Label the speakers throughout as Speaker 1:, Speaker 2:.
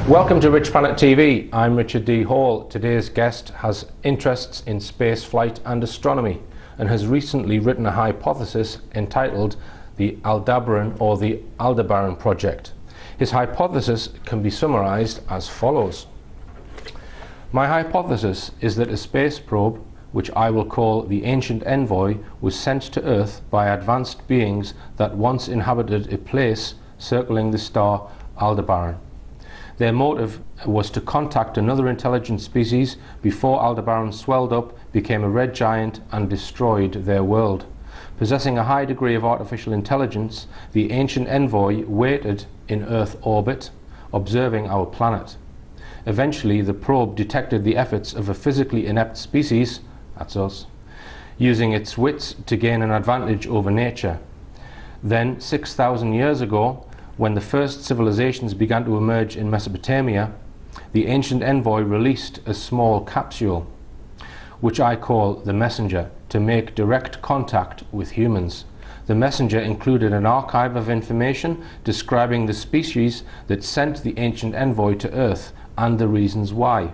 Speaker 1: Welcome to Richplanet TV. I'm Richard D. Hall. Today's guest has interests in space flight and astronomy and has recently written a hypothesis entitled the Aldebaran or the Aldebaran Project. His hypothesis can be summarized as follows. My hypothesis is that a space probe, which I will call the Ancient Envoy, was sent to Earth by advanced beings that once inhabited a place circling the star Aldebaran. Their motive was to contact another intelligent species before Aldebaran swelled up, became a red giant and destroyed their world. Possessing a high degree of artificial intelligence, the Ancient Envoy waited in Earth orbit, observing our planet. Eventually, the probe detected the efforts of a physically inept species, that's us, using its wits to gain an advantage over nature. Then, 6,000 years ago, when the first civilizations began to emerge in Mesopotamia, the Ancient Envoy released a small capsule, which I call the Messenger, to make direct contact with humans. The Messenger included an archive of information describing the species that sent the Ancient Envoy to Earth and the reasons why.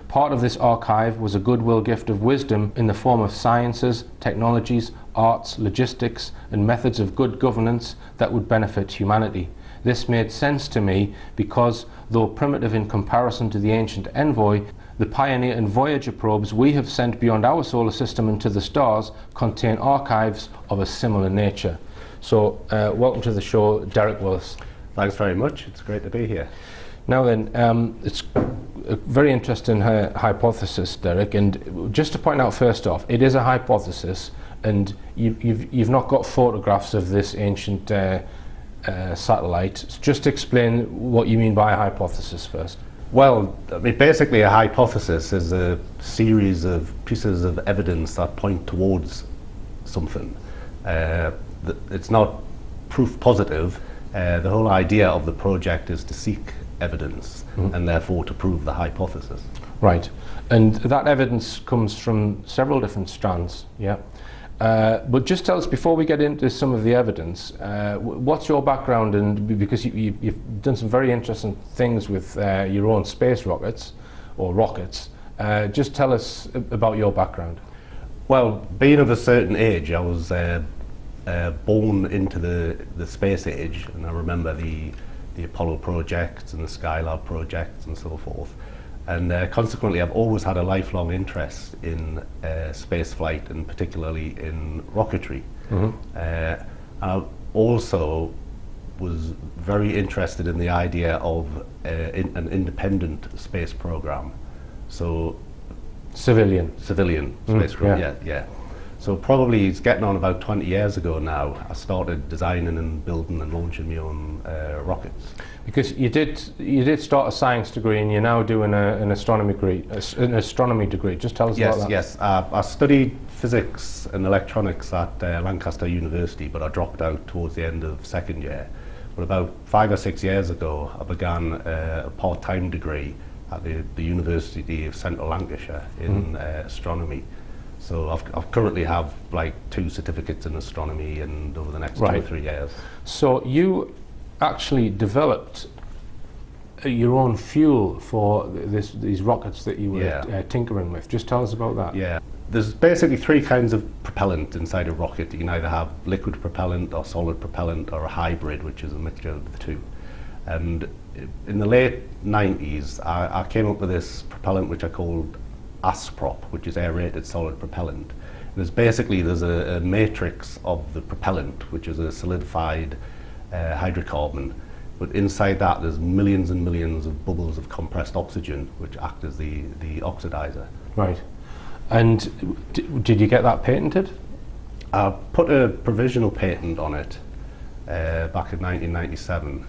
Speaker 1: Part of this archive was a goodwill gift of wisdom in the form of sciences, technologies, arts, logistics, and methods of good governance that would benefit humanity. This made sense to me because, though primitive in comparison to the Ancient Envoy, the Pioneer and Voyager probes we have sent beyond our solar system and to the stars contain archives of a similar nature. So, welcome to the show, Derek Willis.
Speaker 2: Thanks very much. It's great to be here.
Speaker 1: Now then, it's a very interesting hypothesis, Derek, and just to point out first off, it is a hypothesis, and you've not got photographs of this ancient satellite. Just explain what you mean by a hypothesis first.
Speaker 2: Well, I mean, basically a hypothesis is a series of pieces of evidence that point towards something. It's not proof positive. The whole idea of the project is to seek evidence and therefore to prove the hypothesis.
Speaker 1: Right, and that evidence comes from several different strands, yeah. But just tell us, before we get into some of the evidence, what's your background, and because you've done some very interesting things with your own space rockets, or rockets, just tell us about your background.
Speaker 2: Well, being of a certain age, I was born into the space age, and I remember the Apollo projects and the Skylab projects and so forth. And consequently, I've always had a lifelong interest in space flight, and particularly in rocketry. I also was very interested in the idea of an independent space program. So
Speaker 1: Civilian
Speaker 2: space program, yeah. So probably it's getting on about 20 years ago now, I started designing and building and launching my own rockets.
Speaker 1: Because you did start a science degree, and you're now doing an astronomy degree. Just tell us about that.
Speaker 2: Yes. I studied physics and electronics at Lancaster University, but I dropped out towards the end of second year. But about 5 or 6 years ago, I began a part-time degree at the University of Central Lancashire in astronomy. So I currently have like 2 certificates in astronomy, and over the next 2 or 3 years. So
Speaker 1: you actually developed your own fuel for these rockets that you were tinkering with. Just tell us about that.
Speaker 2: Yeah, there's basically 3 kinds of propellant inside a rocket. You can either have liquid propellant or solid propellant, or a hybrid, which is a mixture of the 2. And in the late 90s, I came up with this propellant which I called ASPROP, which is aerated solid propellant. And there's a matrix of the propellant, which is a solidified hydrocarbon, but inside that there's millions and millions of bubbles of compressed oxygen, which act as the oxidizer.
Speaker 1: Right. And did you get that patented?
Speaker 2: I put a provisional patent on it back in 1997,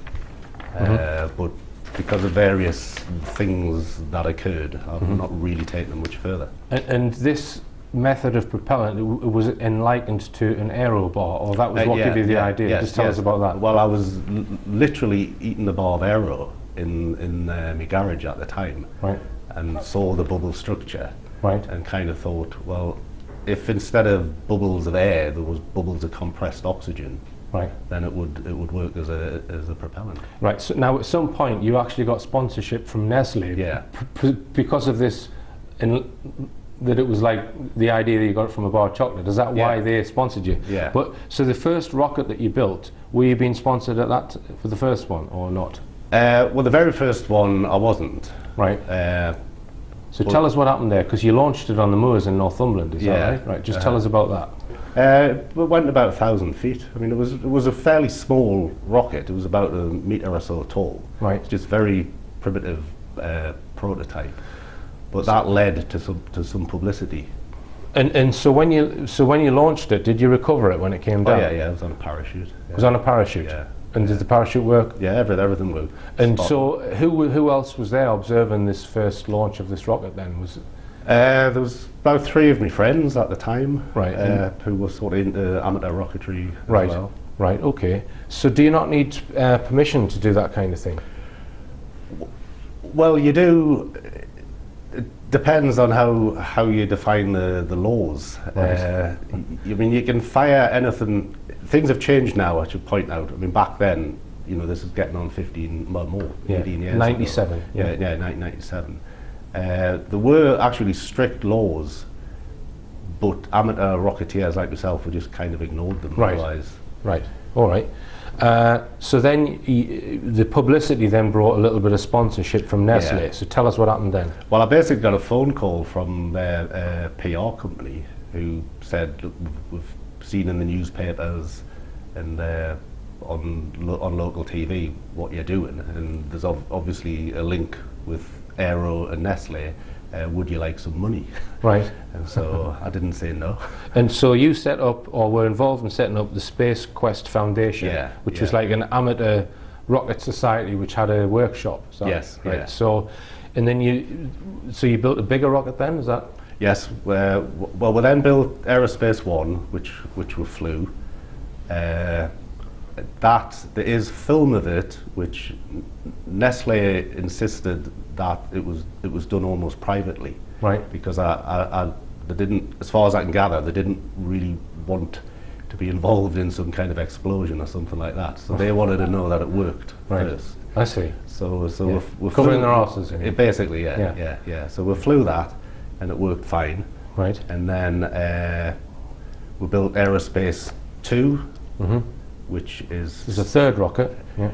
Speaker 2: but because of various things that occurred, I've not really taken them much further.
Speaker 1: And this method of propellant, was it likened to an aero bar, or that was what gave you the idea?
Speaker 2: Yes,
Speaker 1: just tell us about that.
Speaker 2: Well, I was literally eating the bar of aero in my garage at the time,
Speaker 1: right,
Speaker 2: and saw the bubble structure,
Speaker 1: right,
Speaker 2: and kind of thought, well, if instead of bubbles of air there was bubbles of compressed oxygen,
Speaker 1: right,
Speaker 2: then it would work as a propellant.
Speaker 1: right. So now, at some point, you actually got sponsorship from Nestle.
Speaker 2: Yeah.
Speaker 1: Because of this, that it was like the idea that you got it from a bar of chocolate. Is that why they sponsored you?
Speaker 2: Yeah.
Speaker 1: But so the first rocket that you built, were you being sponsored at that for the first one or not?
Speaker 2: Well, the very first one I wasn't.
Speaker 1: Right. So tell us what happened there, because you launched it on the moors in Northumberland. Is that right? Right. Just tell us about that.
Speaker 2: It went about 1,000 feet. I mean, it was a fairly small rocket. It was about a metre or so tall.
Speaker 1: Right.
Speaker 2: It's just very primitive prototype, but that led to some publicity.
Speaker 1: And so when you launched it, did you recover it when it came down?
Speaker 2: Oh yeah, it was on a parachute.
Speaker 1: It was on a parachute.
Speaker 2: Yeah.
Speaker 1: And did the parachute work?
Speaker 2: Yeah, everything worked.
Speaker 1: And so who else was there observing this first launch of this rocket then? Was it?
Speaker 2: There was about 3 of my friends at the time,
Speaker 1: Right,
Speaker 2: who were sort of into amateur rocketry as
Speaker 1: Right.
Speaker 2: well.
Speaker 1: Right, okay. So do you not need permission to do that kind of thing?
Speaker 2: Well, you do. It depends on how you define the laws.
Speaker 1: Right.
Speaker 2: I mean, you can fire anything. Things have changed now, I should point out. I mean, back then, you know, this is getting on 15, well, more, 18 years
Speaker 1: 97.
Speaker 2: ago. Yeah, 1997. There were actually strict laws, but amateur rocketeers like myself would just kind of ignored them.
Speaker 1: Right.
Speaker 2: Otherwise.
Speaker 1: Right, all right. So then the publicity then brought a little bit of sponsorship from Nestle.
Speaker 2: Yeah.
Speaker 1: So tell us what happened then.
Speaker 2: Well, I basically got a phone call from their PR company who said, look, we've seen in the newspapers and on local TV what you're doing, and there's obviously a link with Aero and Nestle. Would you like some money?
Speaker 1: Right.
Speaker 2: And so I didn't say no.
Speaker 1: And so you set up, or were involved in setting up, the Space Quest Foundation, which was like an amateur rocket society which had a workshop. Is that
Speaker 2: Yes.
Speaker 1: right?
Speaker 2: Yeah.
Speaker 1: So, and then you built a bigger rocket then, is that?
Speaker 2: Yes. Well, we then built Aerospace One, which we flew. That there is film of it, which Nestle insisted that it was done almost privately.
Speaker 1: Right.
Speaker 2: Because they didn't, as far as I can gather, they didn't really want to be involved in some kind of explosion or something like that. So they wanted to know that it worked first.
Speaker 1: I see.
Speaker 2: So we
Speaker 1: Covering
Speaker 2: flew,
Speaker 1: their arses.
Speaker 2: basically, yeah. So we flew that, and it worked fine.
Speaker 1: Right.
Speaker 2: And then we built Aerospace 2, which is...
Speaker 1: There's a third rocket. Yeah.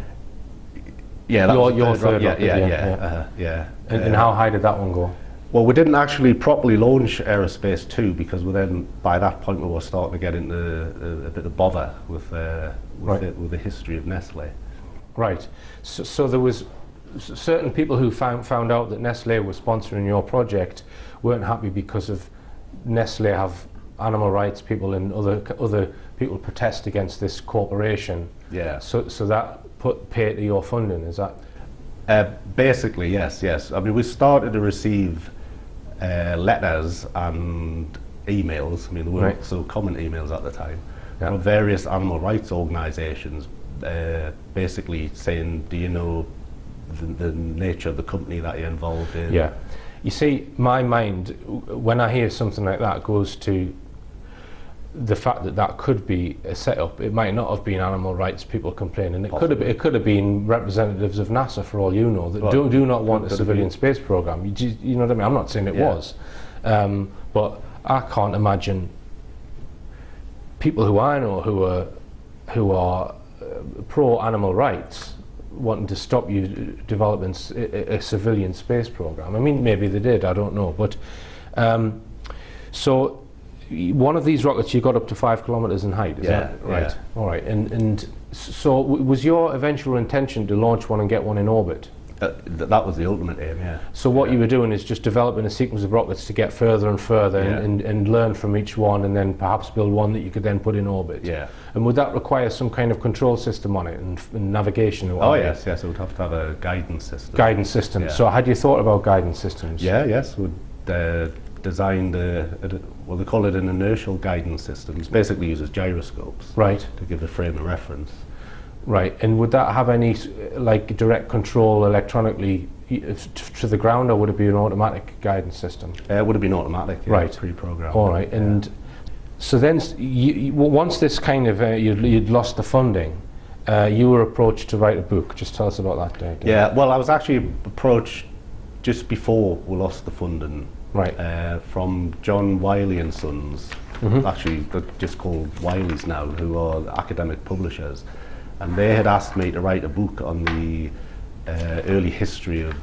Speaker 2: Yeah, that was
Speaker 1: your
Speaker 2: the
Speaker 1: third
Speaker 2: rocket.
Speaker 1: rocket.
Speaker 2: Yeah.
Speaker 1: And how high did that one go?
Speaker 2: Well, we didn't actually properly launch Aerospace 2 because we then, by that point, we were starting to get into a bit of bother with the history of Nestle.
Speaker 1: Right. So there was certain people who found out that Nestle was sponsoring your project weren't happy because of Nestle have animal rights people and other people protest against this corporation.
Speaker 2: Yeah.
Speaker 1: So that put pay to your funding, is that?
Speaker 2: Basically, yes. I mean, we started to receive letters and emails. I mean, there weren't so common emails at the time.
Speaker 1: Yeah.
Speaker 2: From various animal rights organisations, basically saying, "Do you know the nature of the company that you're involved in?"
Speaker 1: Yeah. You see, my mind, when I hear something like that, goes to the fact that that could be a setup. It might not have been animal rights people complaining. It could have been representatives of NASA, for all you know, that do not want a civilian space program. You know what I mean? I'm not saying it was, but I can't imagine people who I know who are pro animal rights wanting to stop you developing a civilian space program. I mean, maybe they did, I don't know. But so one of these rockets, you got up to 5 kilometers in height, is that right?
Speaker 2: Yeah.
Speaker 1: All right. And so was your eventual intention to launch one and get one in orbit?
Speaker 2: That was the ultimate aim, yeah.
Speaker 1: So what you were doing is just developing a sequence of rockets to get further and further and learn from each one, and then perhaps build one that you could then put in orbit.
Speaker 2: Yeah.
Speaker 1: And would that require some kind of control system on it and navigation?
Speaker 2: Oh yes, it would have to have a guidance system.
Speaker 1: Guidance system.
Speaker 2: Yeah.
Speaker 1: So had you thought about guidance systems?
Speaker 2: Yes, we'd designed well, they call it an inertial guidance system. It basically uses gyroscopes.
Speaker 1: Right.
Speaker 2: To give a frame of reference.
Speaker 1: Right, and would that have any like direct control electronically to the ground, or would it be an automatic guidance system?
Speaker 2: It would have been automatic,
Speaker 1: right?
Speaker 2: Pre-programmed.
Speaker 1: All right, and So then, once this kind of you'd lost the funding, you were approached to write a book. Just tell us about that day.
Speaker 2: Yeah, well, I was actually approached just before we lost the funding,
Speaker 1: Right.
Speaker 2: from John Wiley and Sons. Actually, they're just called Wileys now, who are academic publishers, and they had asked me to write a book on the early history of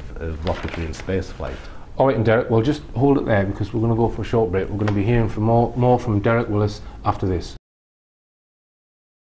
Speaker 2: rocketry and spaceflight.
Speaker 1: All right, and Derek, we'll just hold it there because we're going to go for a short break. We're going to be hearing from more from Derek Willis after this.